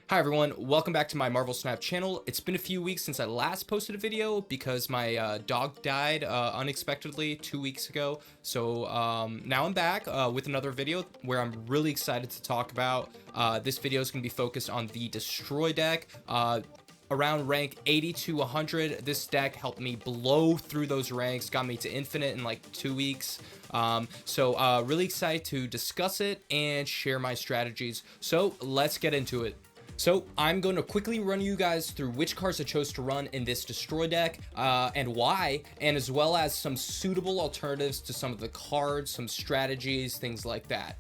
Hi everyone, welcome back to my Marvel Snap channel. It's been a few weeks since I last posted a video because my dog died unexpectedly 2 weeks ago. So now I'm back with another video where I'm really excited to talk about. This video is going to be focused on the Destroy deck. Around rank 80 to 100, this deck helped me blow through those ranks, got me to infinite in like 2 weeks. So really excited to discuss it and share my strategies. So let's get into it. So I'm going to quickly run you guys through which cards I chose to run in this Destroy deck and why, and as well as some suitable alternatives to some of the cards, some strategies, things like that.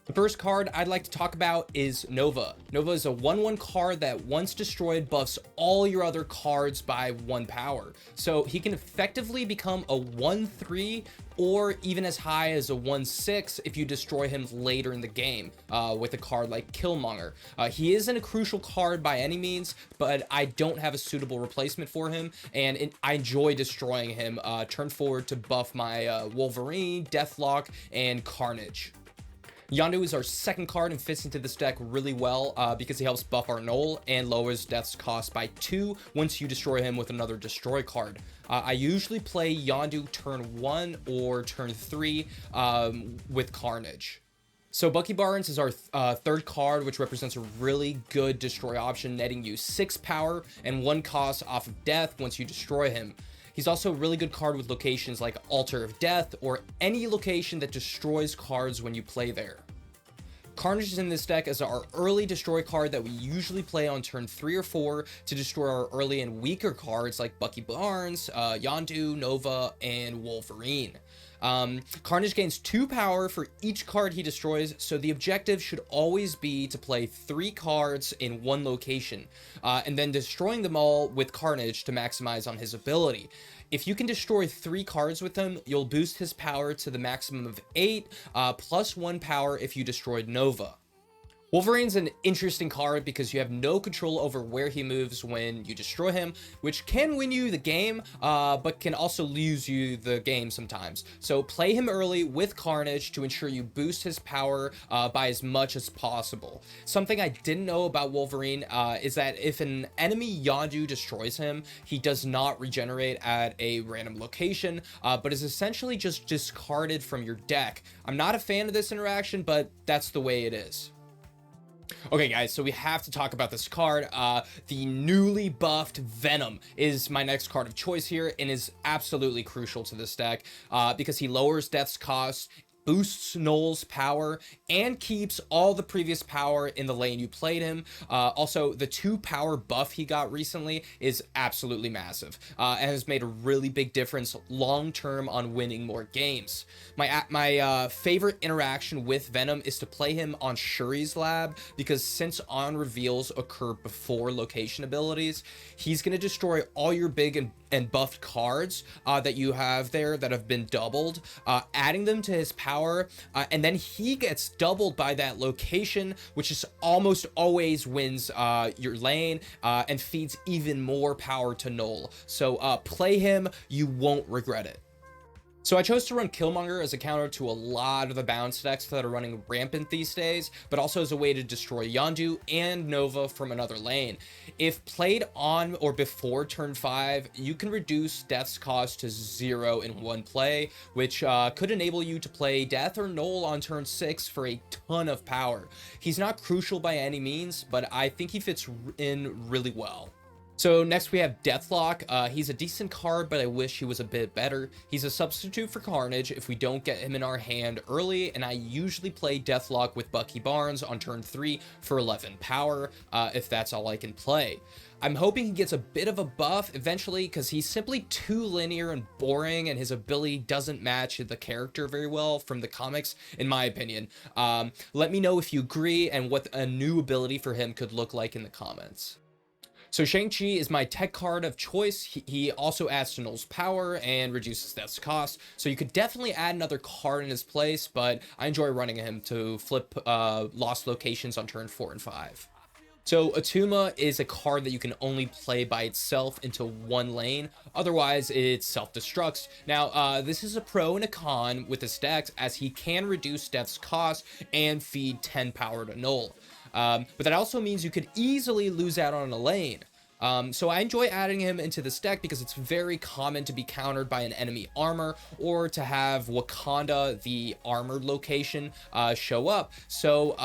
The first card I'd like to talk about is Nova. Nova is a 1/1 card that once destroyed buffs all your other cards by 1 power. So he can effectively become a 1/3 or even as high as a 1/6 if you destroy him later in the game with a card like Killmonger. He isn't a crucial card by any means, but I don't have a suitable replacement for him, and I enjoy destroying him turn forward to buff my Wolverine, Deathlock, and Carnage. Yondu is our second card and fits into this deck really well because he helps buff our Null and lowers Death's cost by 2 once you destroy him with another Destroy card. I usually play Yondu turn 1 or turn 3 with Carnage. So Bucky Barnes is our third card, which represents a really good destroy option, netting you 6 power and 1 cost off of death once you destroy him. He's also a really good card with locations like Altar of Death or any location that destroys cards when you play there. Carnage is in this deck as our early destroy card that we usually play on turn 3 or 4 to destroy our early and weaker cards like Bucky Barnes, Yondu, Nova, and Wolverine. Carnage gains 2 power for each card he destroys, so the objective should always be to play 3 cards in 1 location, and then destroying them all with Carnage to maximize on his ability. If you can destroy 3 cards with him, you'll boost his power to the maximum of 8, plus 1 power if you destroyed Nova. Wolverine's an interesting card because you have no control over where he moves when you destroy him, which can win you the game, but can also lose you the game sometimes. So play him early with Carnage to ensure you boost his power by as much as possible. Something I didn't know about Wolverine is that if an enemy Yondu destroys him, he does not regenerate at a random location, but is essentially just discarded from your deck. I'm not a fan of this interaction, but that's the way it is. Okay guys, so we have to talk about this card. The newly buffed Venom is my next card of choice here and is absolutely crucial to this deck because he lowers Death's cost, boosts Null's power, and keeps all the previous power in the lane you played him. Also, the 2 power buff he got recently is absolutely massive and has made a really big difference long term on winning more games. My favorite interaction with Venom is to play him on Shuri's Lab because since on reveals occur before location abilities, he's going to destroy all your big and buffed cards that you have there that have been doubled, adding them to his power, and then he gets doubled by that location, which is almost always wins your lane and feeds even more power to Null. So play him, you won't regret it. So I chose to run Killmonger as a counter to a lot of the bounce decks that are running rampant these days, but also as a way to destroy Yondu and Nova from another lane. If played on or before turn 5, you can reduce Death's cost to 0 in 1 play, which could enable you to play Death or Null on turn 6 for a ton of power. He's not crucial by any means, but I think he fits in really well. So next we have Deathlock. He's a decent card, but I wish he was a bit better. He's a substitute for Carnage if we don't get him in our hand early, and I usually play Deathlock with Bucky Barnes on turn 3 for 11 power, if that's all I can play. I'm hoping he gets a bit of a buff eventually because he's simply too linear and boring, and his ability doesn't match the character very well from the comics, in my opinion. Let me know if you agree and what a new ability for him could look like in the comments. So Shang-Chi is my tech card of choice. He also adds to Null's power and reduces Death's cost. So you could definitely add another card in his place, but I enjoy running him to flip lost locations on turn 4 and 5. So Attuma is a card that you can only play by itself into 1 lane, otherwise it self-destructs. Now this is a pro and a con with this deck as he can reduce Death's cost and feed 10 power to Null. But that also means you could easily lose out on a lane. So I enjoy adding him into this deck because it's very common to be countered by an enemy armor or to have Wakanda, the armored location, show up. So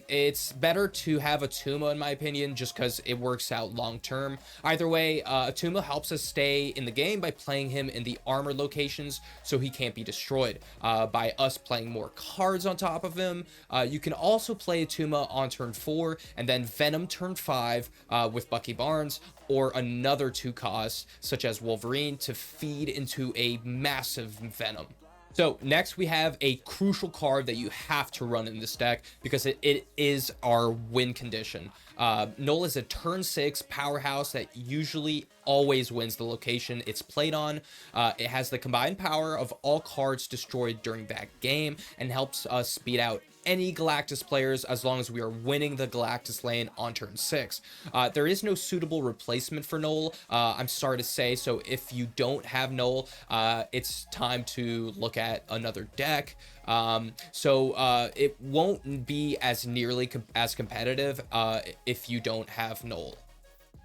it's better to have Atuma, in my opinion, just because it works out long term. Either way, Atuma helps us stay in the game by playing him in the armored locations so he can't be destroyed. By us playing more cards on top of him, you can also play Atuma on turn 4 and then Venom turn 5 with Bucky Barnes, or another 2 costs such as Wolverine to feed into a massive Venom. So next we have a crucial card that you have to run in this deck because it is our win condition. Null is a turn 6 powerhouse that usually always wins the location it's played on. It has the combined power of all cards destroyed during that game and helps us speed out any Galactus players as long as we are winning the Galactus lane on turn 6. There is no suitable replacement for Null, I'm sorry to say, so if you don't have Null, it's time to look at another deck. It won't be as nearly as competitive if you don't have Null.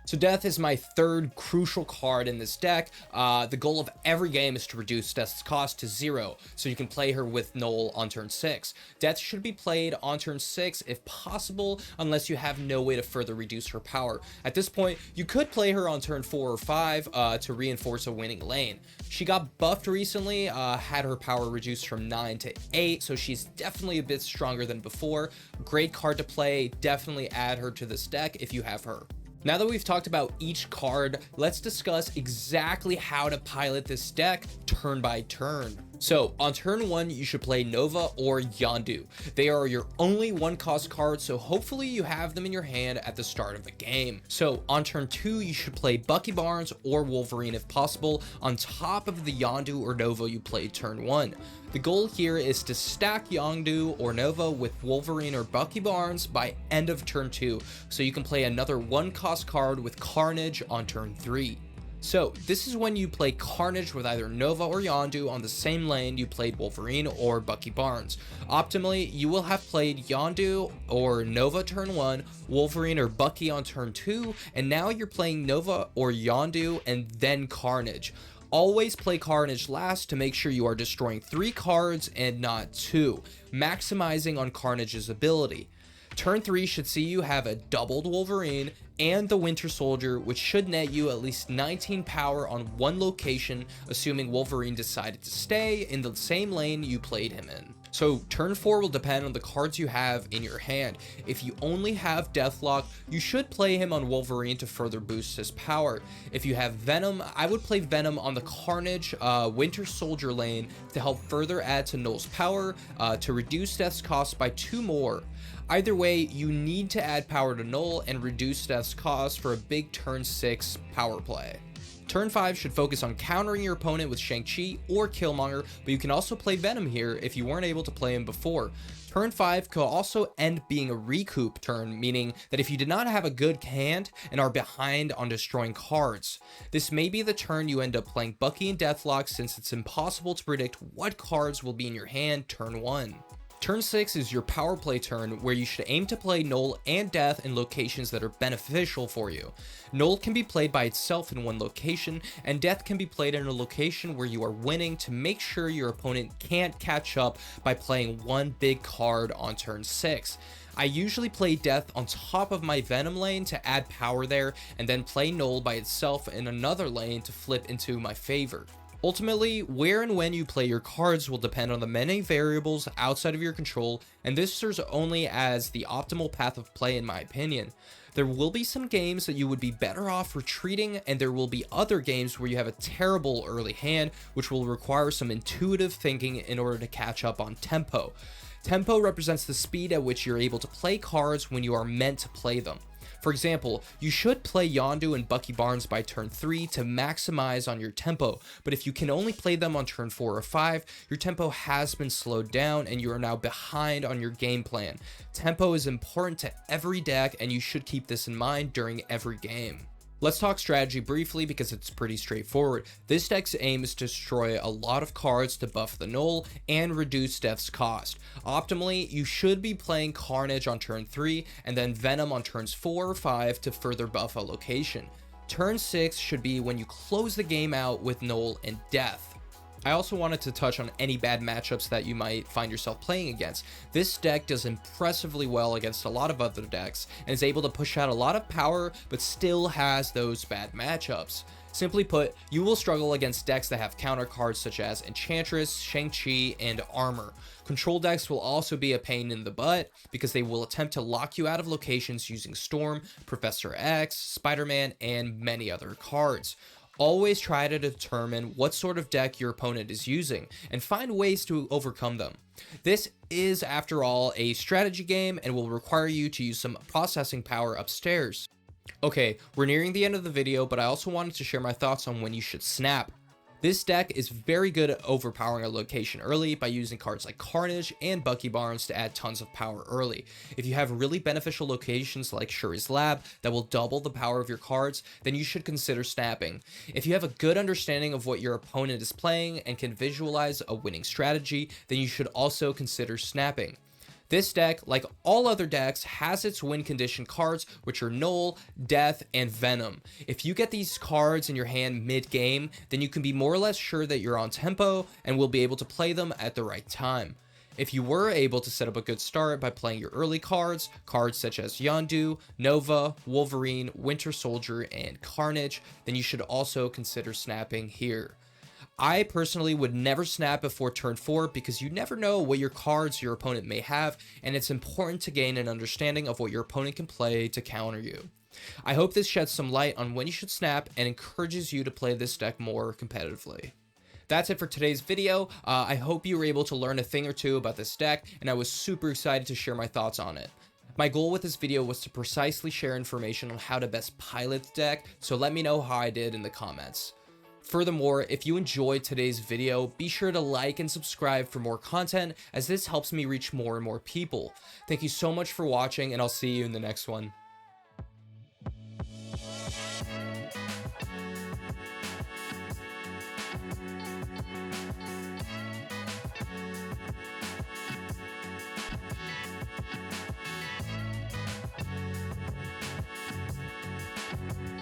So Death is my third crucial card in this deck. The goal of every game is to reduce Death's cost to 0, so you can play her with Null on turn 6. Death should be played on turn 6 if possible, unless you have no way to further reduce her power. At this point, you could play her on turn 4 or 5 to reinforce a winning lane. She got buffed recently, had her power reduced from 9 to 8, so she's definitely a bit stronger than before. Great card to play, definitely add her to this deck if you have her. Now that we've talked about each card, let's discuss exactly how to pilot this deck turn by turn. So on turn 1, you should play Nova or Yondu. They are your only 1-cost cards, so hopefully you have them in your hand at the start of the game. So on turn 2, you should play Bucky Barnes or Wolverine if possible, on top of the Yondu or Nova you played turn 1. The goal here is to stack Yondu or Nova with Wolverine or Bucky Barnes by end of turn 2, so you can play another 1-cost card with Carnage on turn 3. So this is when you play Carnage with either Nova or Yondu on the same lane you played Wolverine or Bucky Barnes. Optimally, you will have played Yondu or Nova turn 1, Wolverine or Bucky on turn 2, and now you're playing Nova or Yondu and then Carnage. Always play Carnage last to make sure you are destroying 3 cards and not 2, maximizing on Carnage's ability. Turn 3 should see you have a doubled Wolverine and the Winter Soldier, which should net you at least 19 power on one location, assuming Wolverine decided to stay in the same lane you played him in. So turn 4 will depend on the cards you have in your hand. If you only have Deathlock, you should play him on Wolverine to further boost his power. If you have Venom, I would play Venom on the Carnage Winter Soldier lane to help further add to Null's power to reduce Death's cost by 2 more. Either way, you need to add power to Null and reduce Death's cost for a big turn 6 power play. Turn 5 should focus on countering your opponent with Shang-Chi or Killmonger, but you can also play Venom here if you weren't able to play him before. Turn 5 could also end being a recoup turn, meaning that if you did not have a good hand and are behind on destroying cards, this may be the turn you end up playing Bucky and Deathlock, since it's impossible to predict what cards will be in your hand turn 1. Turn 6 is your power play turn, where you should aim to play Null and Death in locations that are beneficial for you. Null can be played by itself in one location, and Death can be played in a location where you are winning to make sure your opponent can't catch up by playing one big card on turn 6. I usually play Death on top of my Venom lane to add power there, and then play Null by itself in another lane to flip into my favor. Ultimately, where and when you play your cards will depend on the many variables outside of your control, and this serves only as the optimal path of play in my opinion. There will be some games that you would be better off retreating, and there will be other games where you have a terrible early hand, which will require some intuitive thinking in order to catch up on tempo. Tempo represents the speed at which you're able to play cards when you are meant to play them. For example, you should play Yondu and Bucky Barnes by turn 3 to maximize on your tempo, but if you can only play them on turn 4 or 5, your tempo has been slowed down and you are now behind on your game plan. Tempo is important to every deck, and you should keep this in mind during every game. Let's talk strategy briefly because it's pretty straightforward. This deck's aim is to destroy a lot of cards to buff the null and reduce death's cost. Optimally, you should be playing Carnage on turn 3 and then Venom on turns 4 or 5 to further buff a location. Turn 6 should be when you close the game out with null and death. I also wanted to touch on any bad matchups that you might find yourself playing against. This deck does impressively well against a lot of other decks and is able to push out a lot of power but still has those bad matchups. Simply put, you will struggle against decks that have counter cards such as Enchantress, Shang-Chi, and Armor. Control decks will also be a pain in the butt because they will attempt to lock you out of locations using Storm, Professor X, Spider-Man, and many other cards. Always try to determine what sort of deck your opponent is using and find ways to overcome them. This is, after all, a strategy game and will require you to use some processing power upstairs. Okay, we're nearing the end of the video, but I also wanted to share my thoughts on when you should snap. This deck is very good at overpowering a location early by using cards like Carnage and Bucky Barnes to add tons of power early. If you have really beneficial locations like Shuri's Lab that will double the power of your cards, then you should consider snapping. If you have a good understanding of what your opponent is playing and can visualize a winning strategy, then you should also consider snapping. This deck, like all other decks, has its win condition cards, which are Null, Death, and Venom. If you get these cards in your hand mid-game, then you can be more or less sure that you're on tempo and will be able to play them at the right time. If you were able to set up a good start by playing your early cards such as Yondu, Nova, Wolverine, Winter Soldier, and Carnage, then you should also consider snapping here. I personally would never snap before turn 4 because you never know what your cards your opponent may have, and it's important to gain an understanding of what your opponent can play to counter you. I hope this sheds some light on when you should snap and encourages you to play this deck more competitively. That's it for today's video. I hope you were able to learn a thing or two about this deck, and I was super excited to share my thoughts on it. My goal with this video was to precisely share information on how to best pilot the deck, so let me know how I did in the comments. Furthermore, if you enjoyed today's video, be sure to like and subscribe for more content, as this helps me reach more and more people. Thank you so much for watching, and I'll see you in the next one.